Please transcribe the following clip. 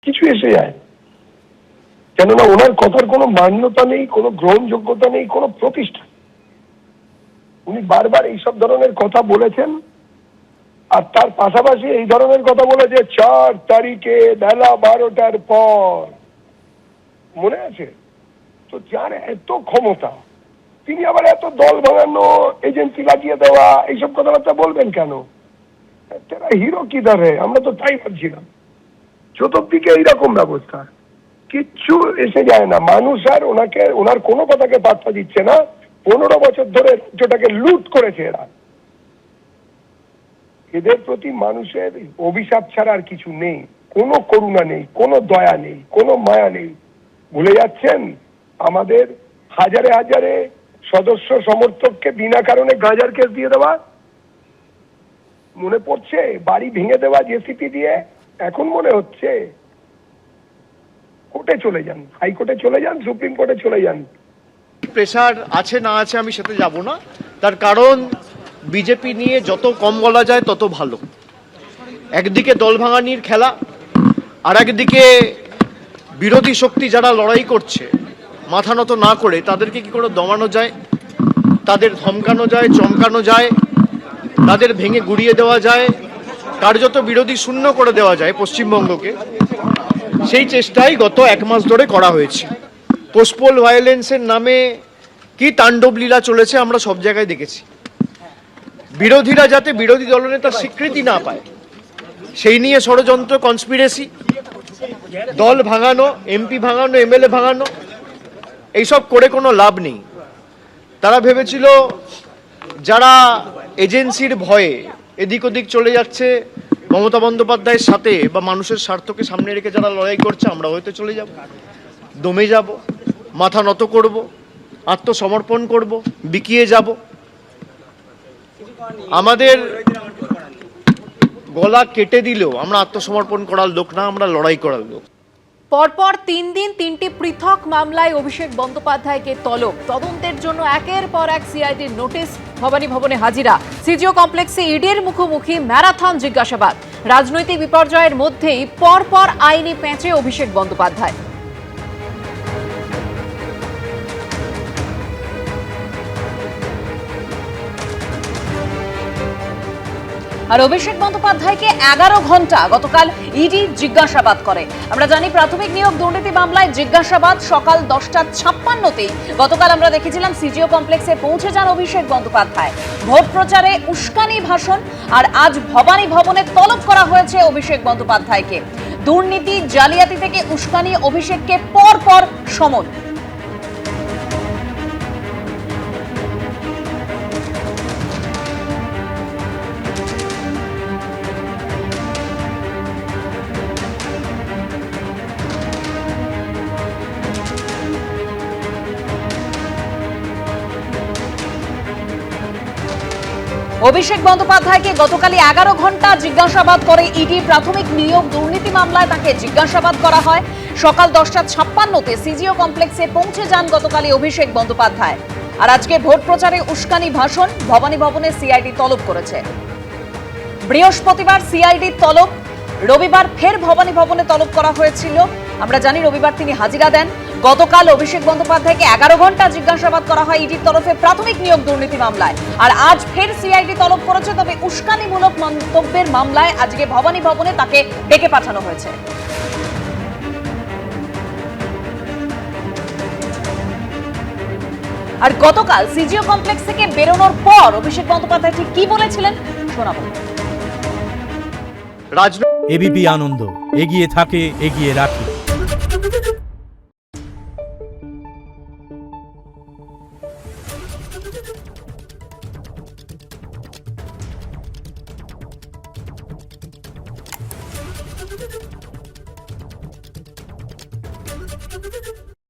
কিছু এসে যায়, কেননা ওনার কথার কোনো মান্যতা নেই, কোনো গ্রহণযোগ্যতা নেই, কোনো প্রতিষ্ঠা। উনি বারবার এইসব ধরনের কথা বলেছেন, আর তার পাশাপাশি এই ধরনের কথা বলে যে 4 তারিখে বেলা 12টার পর, মনে আছে তো? যার এত ক্ষমতা, তিনি আবার এত দল ভাঙানো, এজেন্সি লাগিয়ে দেওয়া, এইসব কথাবার্তা বলবেন কেন? তারা হিরো কিধার হে? আমরা তো তাই ভাবছিলাম। চতুর্দিকে এইরকম ব্যবস্থা, কিচ্ছু এসে যায় না। মানুষ আর ওনার কোনো কথাকে পাত্তা দিচ্ছে না। 15 বছর ধরে রাজ্যটাকে লুট করেছে এরা। এদের প্রতি মানুষের অভিশাপ ছাড়া আর কিছু নেই, কোনো করুণা নেই, কোনো দয়া নেই, কোনো মায়া নেই। ভুলে যাচ্ছেন আমাদের হাজারে হাজারে সদস্য সমর্থককে বিনা কারণে গাঁজার কেস দিয়ে দেওয়া? মনে পড়ছে? বাড়ি ভেঙে দেওয়া জেসিপি দিয়ে? এখন মনে হচ্ছে? কোর্টে চলে যান, হাইকোর্টে চলে যান, সুপ্রিম কোর্টে চলে যান। প্রেসার আছে না আছে আমি সেটা যাব না, তার কারণ বিজেপি নিয়ে যত কম বলা যায় তত ভালো। একদিকে দল ভাঙানির খেলা, আর একদিকে বিরোধী শক্তি যারা লড়াই করছে মাথা নত না করে, তাদেরকে কি করে দমানো যায়, তাদের ধমকানো যায়, চমকানো যায়, তাদের ভেঙে গুড়িয়ে দেওয়া যায়, কার্যত বিরোধী শূন্য করে দেওয়া যায় পশ্চিমবঙ্গকে, সেই চেষ্টাই গত 1 মাস ধরে করা হয়েছে। পোস্টপোল ভায়োলেন্সের নামে কি তাণ্ডব লীলা চলেছে আমরা সব জায়গায় দেখেছি। বিরোধীরা যাতে বিরোধী দলনেতার স্বীকৃতি না পায় সেই নিয়ে ষড়যন্ত্র, কনস্পিরেসি, দল ভাঙানো, এমপি ভাঙানো, এমএলএ ভাঙানো, এইসব করে কোনো লাভ নেই। তারা ভেবেছিল যারা এজেন্সির ভয়ে এদিক ওদিক চলে যাচ্ছে মমতা বন্দ্যোপাধ্যায়ের সাথে, বা মানুষের স্বার্থকে সামনে রেখে যারা লড়াই করছে, আমরা হয়তো চলে যাব, দমে যাব, মাথা নত করব, আত্মসমর্পণ করব, বিকিয়ে যাব। আমাদের গলা কেটে দিলেও আমরা আত্মসমর্পণ করার লোক না, আমরা লড়াই করার লোক। পরপর 3 দিন 3টি পৃথক মামলায় অভিষেক বন্দ্যোপাধ্যায়কে তলব। তদন্তের জন্য একের পর এক সিআইডির নোটিশ, ভবানী ভবনে হাজিরা, সিজিও কমপ্লেক্সে ইডির মুখোমুখি ম্যারাথন জিজ্ঞাসাবাদ। রাজনৈতিক বিপর্যয়ের মধ্যেই পরপর আইনি পেঁচে অভিষেক বন্দ্যোপাধ্যায়। আর অভিষেক বন্দ্যোপাধ্যায়কে 11 ঘন্টা গতকাল ইডি জিজ্ঞাসাবাদ করে। আমরা জানি প্রাথমিক নিয়োগ দুর্নীতি মামলায় জিজ্ঞাসাবাদ সকাল 10:56-তেই গতকাল আমরা দেখেছিলাম সিজিও কমপ্লেক্সে পৌঁছে যান অভিষেক বন্দ্যোপাধ্যায়। ভোট প্রচারে উস্কানি ভাষণ, আর আজ ভবানী ভবনে তলব করা হয়েছে অভিষেক বন্দ্যোপাধ্যায়কে। দুর্নীতি, জালিয়াতি থেকে উস্কানি, অভিষেককে পরপর সমন। অভিষেক বন্দ্যোপাধ্যায়কে গতকালই 11 ঘন্টা জিজ্ঞাসাবাদ করে ইডি। প্রাথমিক নিয়োগ দুর্নীতি মামলায় তাকে জিজ্ঞাসাবাদ করা হয়। সকাল 10:56-তে সিজিও কমপ্লেক্সে পৌঁছে যান গতকালই অভিষেক বন্দ্যোপাধ্যায়। আর আজকে ভোট প্রচারে উস্কানি ভাষণ, ভবানী ভবনে সিআইডি তলব করেছে। বৃহস্পতিবার সিআইডি তলব, রবিবার ফের ভবানী ভবনে তলব করা হয়েছিল। আমরা জানি রবিবার তিনি হাজিরা দেন। গতকাল অভিষেক বন্দ্যোপাধ্যায়কে 11 ঘন্টা জিজ্ঞাসাবাদ করা হয় ইডির তরফে প্রাথমিক নিয়োগ দুর্নীতি মামলায়। আর আজ ফের সিআইডি তলব করেছে, তবে উস্কানিমূলক মন্তব্যের মামলায় আজকে ভবানী ভবনে তাকে ডেকে পাঠানো হয়েছে। আর গতকাল সিজিও কমপ্লেক্স থেকে বেরোনোর পর অভিষেক বন্দ্যোপাধ্যায় ঠিক কি বলেছিলেন শোনাবো। এবিপি আনন্দ, এগিয়ে থাকে, এগিয়ে রাখে।